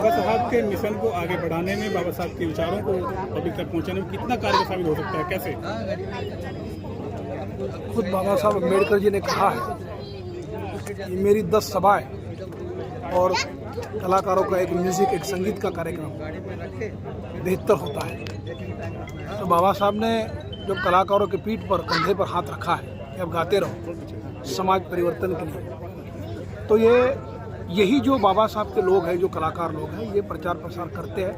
बाबा साहब के मिशन को आगे बढ़ाने में, बाबा साहब के विचारों को पब्लिक तक पहुंचाने में कितना कारगर साबित हो सकता है, कैसे? खुद बाबा साहब अम्बेडकर जी ने कहा है कि मेरी 10 सभाएं और कलाकारों का एक म्यूजिक, एक संगीत का कार्यक्रम बेहतर होता है। तो बाबा साहब ने जब कलाकारों के पीठ पर, कंधे पर हाथ रखा है कि अब गाते रहो समाज परिवर्तन के लिए, तो यही जो बाबा साहब के लोग हैं, जो कलाकार लोग हैं, ये प्रचार प्रसार करते हैं,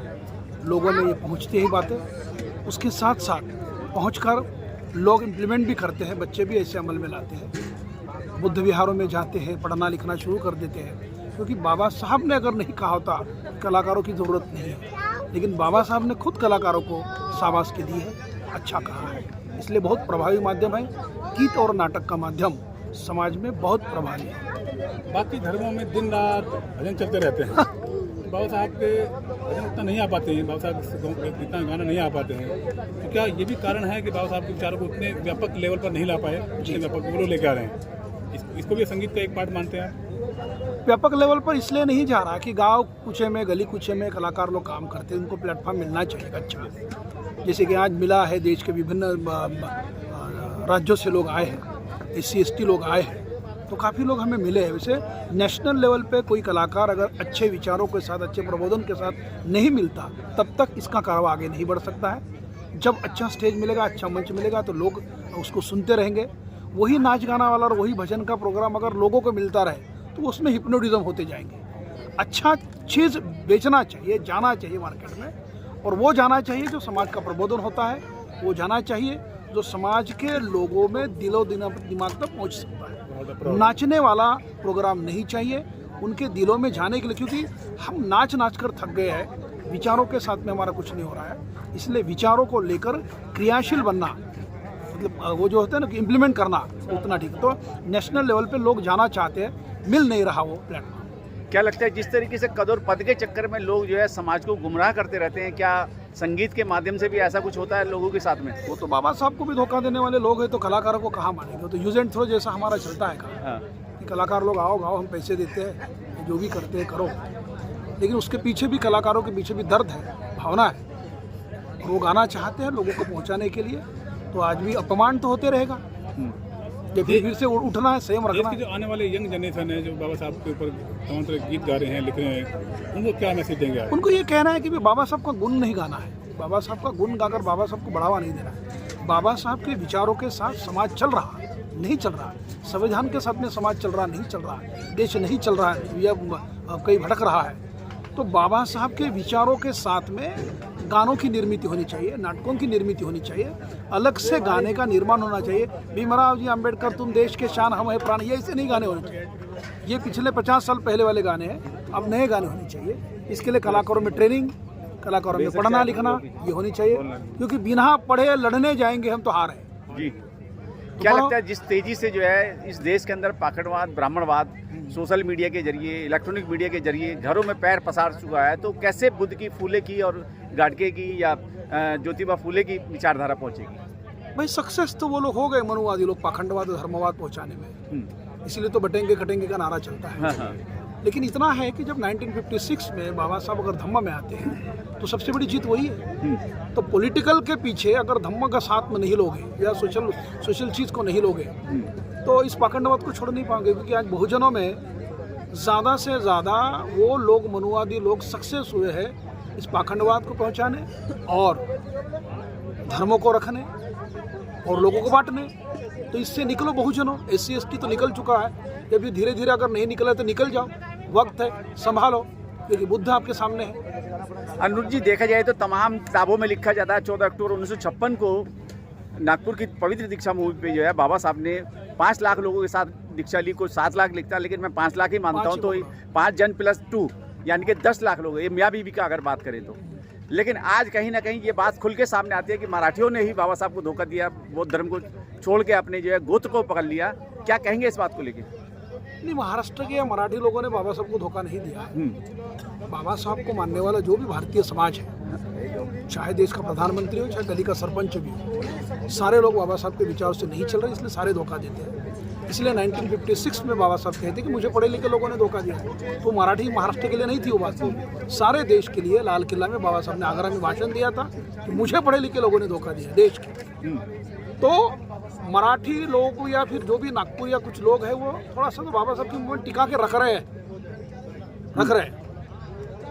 लोगों में ये पहुंचती ही बातें। उसके साथ साथ पहुंचकर लोग इम्प्लीमेंट भी करते हैं, बच्चे भी ऐसे अमल में लाते हैं, बुद्ध विहारों में जाते हैं, पढ़ना लिखना शुरू कर देते हैं। क्योंकि बाबा साहब ने अगर नहीं कहा होता कलाकारों की ज़रूरत नहीं है, लेकिन बाबा साहब ने खुद कलाकारों को शाबाशी दी है, अच्छा कहा है। इसलिए बहुत प्रभावी माध्यम है। गीत और नाटक का माध्यम समाज में बहुत प्रभावी है। बाकी धर्मों में दिन रात भजन चलते रहते हैं, बाबा साहब के भजन उतना नहीं आ पाते हैं, बाबा साहब इतना गाना नहीं आ पाते हैं, तो क्या ये भी कारण है कि बाबा साहब के विचारों को उतने व्यापक लेवल पर नहीं ला पाए, जितने व्यापक वो लेके आ रहे हैं? इसको भी संगीत का एक पार्ट मानते हैं? व्यापक लेवल पर इसलिए नहीं जा रहा कि गांव कूचे में, गली कूचे में कलाकार लोग काम करते हैं, उनको प्लेटफॉर्म मिलना चाहिए अच्छा। जैसे कि आज मिला है, देश के विभिन्न राज्यों से लोग आए हैं, SC ST लोग आए हैं, तो काफ़ी लोग हमें मिले हैं। वैसे नेशनल लेवल पे कोई कलाकार अगर अच्छे विचारों के साथ, अच्छे प्रबोधन के साथ नहीं मिलता, तब तक इसका कारवा आगे नहीं बढ़ सकता है। जब अच्छा स्टेज मिलेगा, अच्छा मंच मिलेगा, तो लोग उसको सुनते रहेंगे। वही नाच गाना वाला और वही भजन का प्रोग्राम अगर लोगों को मिलता रहे, तो उसमें हिप्नोटिज्म होते जाएंगे। अच्छा चीज़ बेचना चाहिए, जाना चाहिए मार्केट में, और वो जाना चाहिए जो समाज का प्रबोधन होता है, वो जाना चाहिए जो समाज के लोगों में दिलो दिमाग तक पहुंच सकता है। नाचने वाला प्रोग्राम नहीं चाहिए उनके दिलों में जाने के लिए, क्योंकि हम नाच कर थक गए हैं, विचारों के साथ में हमारा कुछ नहीं हो रहा है। इसलिए विचारों को लेकर क्रियाशील बनना, मतलब वो जो होता है ना कि इम्प्लीमेंट करना, उतना ठीक। तो नेशनल लेवल पे लोग जाना चाहते हैं, मिल नहीं रहा वो प्लेटफॉर्म। क्या लगता है जिस तरीके से कद और पद के चक्कर में लोग जो है समाज को गुमराह करते रहते हैं, क्या संगीत के माध्यम से भी ऐसा कुछ होता है लोगों के साथ में? वो तो बाबा साहब को भी धोखा देने वाले लोग हैं, तो कलाकारों को कहाँ मानेंगे? तो यूज एंड थ्रो जैसा हमारा चलता है कहा कि कलाकार लोग आओ गाओ, हम पैसे देते हैं, जो भी करते हैं करो, लेकिन उसके पीछे भी, कलाकारों के पीछे भी दर्द है, भावना है, और वो गाना चाहते हैं लोगों को पहुँचाने के लिए। तो आज भी अपमान तो होते रहेगा, जब फिर से उठना है, संयम रखना है। जो आने वाले यंग जनरेशन है, जो बाबा साहब के ऊपर तमाम तरह गीत गा रहे हैं, लिख रहे हैं, उनको क्या मैसेज देंगे आप? उनको ये कहना है कि बाबा साहब का गुण नहीं गाना है, बाबा साहब का गुण गाकर बाबा साहब को बढ़ावा नहीं देना है। बाबा साहब के विचारों के साथ समाज चल रहा है, नहीं चल रहा, संविधान के साथ में समाज चल रहा नहीं चल रहा, देश नहीं चल रहा है, या कहीं भटक रहा है। तो बाबा साहब के विचारों के साथ में गानों की निर्मित होनी चाहिए, नाटकों की निर्मित होनी चाहिए, अलग से गाने का निर्माण होना चाहिए। भीमराव जी अंबेडकर तुम देश के शान, हम है प्राण, ये ऐसे नहीं गाने होने चाहिए। ये पिछले 50 साल पहले वाले गाने हैं, अब नए गाने होने चाहिए। इसके लिए कलाकारों में ट्रेनिंग, कलाकारों में पढ़ना लिखना ये होनी चाहिए, क्योंकि बिना पढ़े लड़ने जाएंगे हम तो हार हैं जी। क्या लगता है जिस तेजी से जो है इस देश के अंदर पाखंडवाद, ब्राह्मणवाद सोशल मीडिया के जरिए, इलेक्ट्रॉनिक मीडिया के जरिए घरों में पैर पसार चुका है, तो कैसे बुद्ध की, फूले की और गाडगे की या ज्योतिबा फूले की विचारधारा पहुंचेगी? भाई सक्सेस तो वो लोग हो गए, मनुवादी लोग, पाखंडवाद और धर्मवाद पहुंचाने में, इसलिए तो बटेंगे कटेंगे का नारा चलता है। लेकिन इतना है कि जब 1956 में बाबा साहब अगर धम्म में आते हैं तो सबसे बड़ी जीत वही है। तो पॉलिटिकल के पीछे अगर धम्म का साथ में नहीं लोगे या सोशल चीज़ को नहीं लोगे, तो इस पाखंडवाद को छोड़ नहीं पाओगे। क्योंकि आज बहुजनों में ज़्यादा से ज़्यादा वो लोग, मनुवादी लोग सक्सेस हुए हैं इस पाखंडवाद को पहुंचाने और धर्मों को रखने और लोगों को बांटने। तो इससे निकलो बहुजनों, SC ST तो निकल चुका है, जब ये धीरे धीरे अगर नहीं निकला तो निकल जाओ, वक्त है, संभालो, क्योंकि बुद्ध आपके सामने है। अनुज जी, देखा जाए तो तमाम किताबों में लिखा जाता है 14 अक्टूबर 1956 को नागपुर की पवित्र दीक्षा मूवी पे जो है बाबा साहब ने 5 लाख लोगों के साथ दीक्षा ली। कोई 7 लाख लिखता है, लेकिन मैं 5 लाख ही मानता हूँ। तो 5 जन प्लस 2 यानी कि 10 लाख लोग, ये मियाँ बीवी का अगर बात करें तो। लेकिन आज कहीं ना कहीं ये बात खुल के सामने आती है कि मराठियों ने ही बाबा साहब को धोखा दिया, बौद्ध धर्म को छोड़ के अपने जो है गोत्र को पकड़ लिया। क्या कहेंगे इस बात को लेकर? नहीं, महाराष्ट्र के या मराठी लोगों ने बाबा साहब को धोखा नहीं दिया। बाबा साहब को मानने वाला जो भी भारतीय समाज है, चाहे देश का प्रधानमंत्री हो, चाहे गली का सरपंच भी हो, सारे लोग बाबा साहब के विचारों से नहीं चल रहे, इसलिए सारे धोखा देते हैं। इसलिए 1956 में बाबा साहब कहते कि मुझे पढ़े लिखे लोगों ने धोखा दिया। तो मराठी महाराष्ट्र के लिए नहीं थी वो बात, सारे देश के लिए। लाल किला में बाबा साहब ने आगरा में भाषण दिया था कि मुझे पढ़े लिखे लोगों ने धोखा दिया देश के। तो मराठी लोग या फिर जो भी नागपुर या कुछ लोग हैं वो थोड़ा सा तो बाबा साहब की मूवमेंट टिका के रख रहे हैं।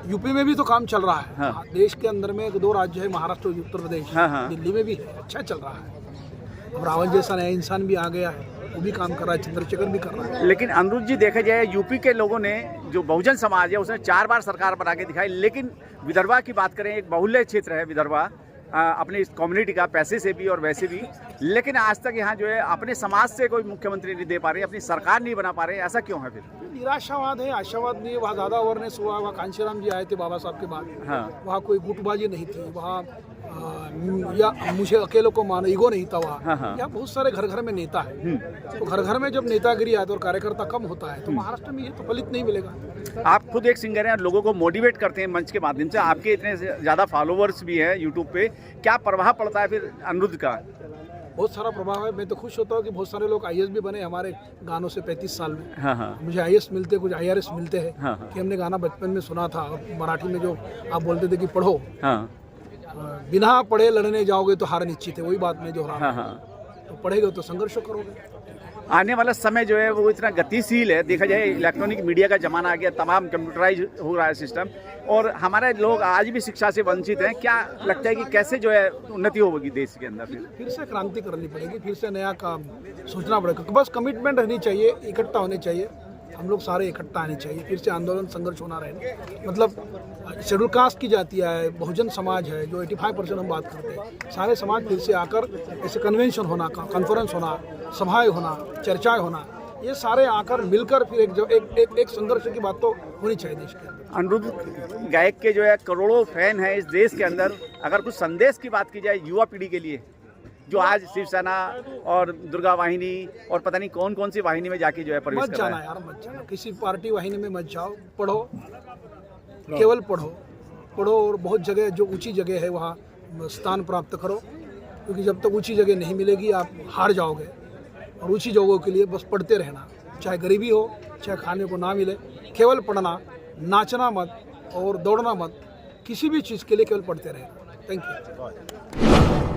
यूपी में भी तो काम चल रहा है। हाँ। देश के अंदर में 2 राज्य है, महाराष्ट्र और उत्तर प्रदेश। हाँ। दिल्ली में भी है, अच्छा चल रहा है। अब रावण जैसा नया इंसान भी आ गया है, वो भी काम कर रहा है, चंद्रशेखर भी कर रहा है। लेकिन अनिरुद्ध जी, देखा जाए यूपी के लोगों ने, जो बहुजन समाज है, उसने 4 बार सरकार बना के दिखाई। लेकिन विदर्भा की बात करें, एक बहुल्य क्षेत्र है विदर्भा, अपनी इस कम्युनिटी का, पैसे से भी और वैसे भी, लेकिन आज तक यहाँ जो है अपने समाज से कोई मुख्यमंत्री नहीं दे पा रहे, अपनी सरकार नहीं बना पा रहे। ऐसा क्यों है फिर? निराशावाद है, आशावाद नहीं है। वहाँ ज़्यादा अवेयरनेस हुआ, वहाँ कांशीराम जी आए थे बाबा साहब के बाद। हाँ। वहाँ कोई गुटबाजी नहीं थी, वहाँ या मुझे अकेले को मानो ईगो नहीं था वहाँ। हाँ। यहाँ बहुत सारे घर घर में नेता है, तो घर घर में जब नेतागिरी आती है और कार्यकर्ता कम होता है तो महाराष्ट्र में ये तो फलित नहीं मिलेगा। आप खुद एक सिंगर हैं और लोगों को मोटिवेट करते हैं मंच के माध्यम से, आपके इतने ज़्यादा फॉलोवर्स भी हैं यूट्यूब पे, क्या प्रभाव पड़ता है फिर अनिरुद्ध का? बहुत सारा प्रभाव है। मैं तो खुश होता हूँ कि बहुत सारे लोग IAS भी बने हमारे गानों से 35 साल में। हाँ। मुझे IAS मिलते, कुछ IRS मिलते हैं। हाँ। कि हमने गाना बचपन में सुना था, मराठी में जो आप बोलते थे कि पढ़ो, हाँ। बिना पढ़े लड़ने जाओगे तो हार निश्चित है। वही बात मैं जो रहा। हाँ। तो पढ़ेगे तो संघर्ष करोगे। आने वाला समय जो है वो इतना गतिशील है, देखा जाए इलेक्ट्रॉनिक मीडिया का जमाना आ गया, तमाम कंप्यूटराइज हो रहा है सिस्टम, और हमारे लोग आज भी शिक्षा से वंचित हैं। क्या लगता है कि कैसे जो है उन्नति होगी देश के अंदर? फिर से क्रांति करनी पड़ेगी, फिर से नया काम सोचना पड़ेगा। बस कमिटमेंट रहनी चाहिए, इकट्ठा होने चाहिए, हम लोग सारे इकट्ठा आने चाहिए, फिर से आंदोलन संघर्ष होना रहे। मतलब शेड्यूल कास्ट की जाति है, बहुजन समाज है, जो 85% हम बात करते हैं, सारे समाज फिर से आकर ऐसे कन्वेंशन होना, कॉन्फ्रेंस होना, सभाएं होना, चर्चाएं होना, ये सारे आकर मिलकर फिर एक संघर्ष की बात तो होनी चाहिए देश के अंदर। अनिरुद्ध गायक के जो है करोड़ों फैन हैं इस देश के अंदर, अगर कुछ संदेश की बात की जाए युवा पीढ़ी के लिए, जो आज शिवसेना और दुर्गा वाहिनी और पता नहीं कौन कौन सी वाहिनी में जाके जो है प्रवेश कर रहा है। मत जाना यार, मत जाना, किसी पार्टी वाहिनी में मत जाओ, पढ़ो, केवल पढ़ो और बहुत जगह जो ऊंची जगह है वहाँ स्थान प्राप्त करो, क्योंकि जब तक ऊंची जगह नहीं मिलेगी आप हार जाओगे। और ऊंची जगहों के लिए बस पढ़ते रहना, चाहे गरीबी हो, चाहे खाने को ना मिले, केवल पढ़ना, नाचना मत और दौड़ना मत, किसी भी चीज़ के लिए केवल पढ़ते रहना। Thank you.